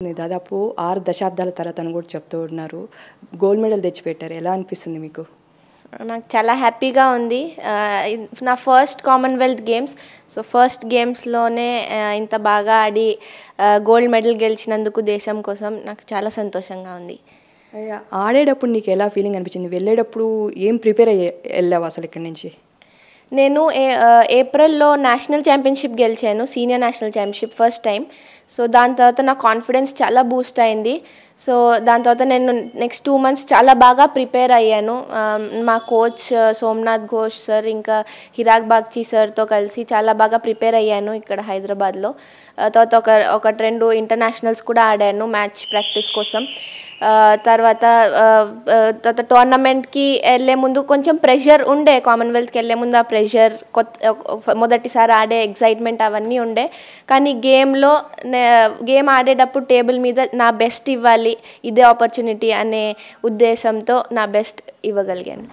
దాదాపు 6 దశాబ్దాల తర్వాత అని కూడా చెప్తూ ఉన్నారు. గోల్డ్ మెడల్ తెచ్చిపెట్టారు. ఎలా అనిపిస్తుంది మీకు? నాకు చాలా హ్యాపీగా ఉంది. నా first Commonwealth games. So, first గేమ్స్‌లోనే ఇంత బాగా ఆడి గోల్డ్ మెడల్ గెలిచినందుకు దేశం కోసం నాకు చాలా సంతోషంగా ఉంది. ఆడేటప్పుడు నీకు ఎలా ఫీలింగ్ అనిపించింది? వెళ్ళేటప్పుడు ఏం ప్రిపేర్ వెళ్ళావు అసలు ఇక్కడి నుంచి? నేను ఏప్రిల్‌లో నేషనల్ ఛాంపియన్‌షిప్ గెలిచాను. Senior national championship first time. So, దాని తర్వాత నా కాన్ఫిడెన్స్ చాలా బూస్ట్ అయింది. సో, దాని తర్వాత నేను నెక్స్ట్ 2 మంత్స్ చాలా బాగా ప్రిపేర్ అయ్యాను. మా కోచ్ సోమనాథ్ ఘోష్ సార్, ఇంకా హిరాగ్ బాగ్చి సార్‌తో కలిసి చాలా బాగా ప్రిపేర్ అయ్యాను ఇక్కడ హైదరాబాద్‌లో. తర్వాత ఒకటి 2 ఇంటర్నేషనల్స్ కూడా ఆడాను మ్యాచ్ ప్రాక్టీస్ కోసం. తర్వాత టోర్నమెంట్‌కి వెళ్ళే ముందు కొంచెం ప్రెషర్ ఉండే. కామన్‌వెల్త్‌కి వెళ్ళే ముందు ఆ ప్రెషర్, మొదటిసారి ఆడే ఎక్సైట్మెంట్ అవన్నీ ఉండే. కానీ గేమ్ ఆడేటప్పుడు టేబుల్ మీద నా బెస్ట్ ఇవ్వాలి, ఇదే ఆపర్చునిటీ అనే ఉద్దేశంతో నా బెస్ట్ ఇవ్వగలిగాను.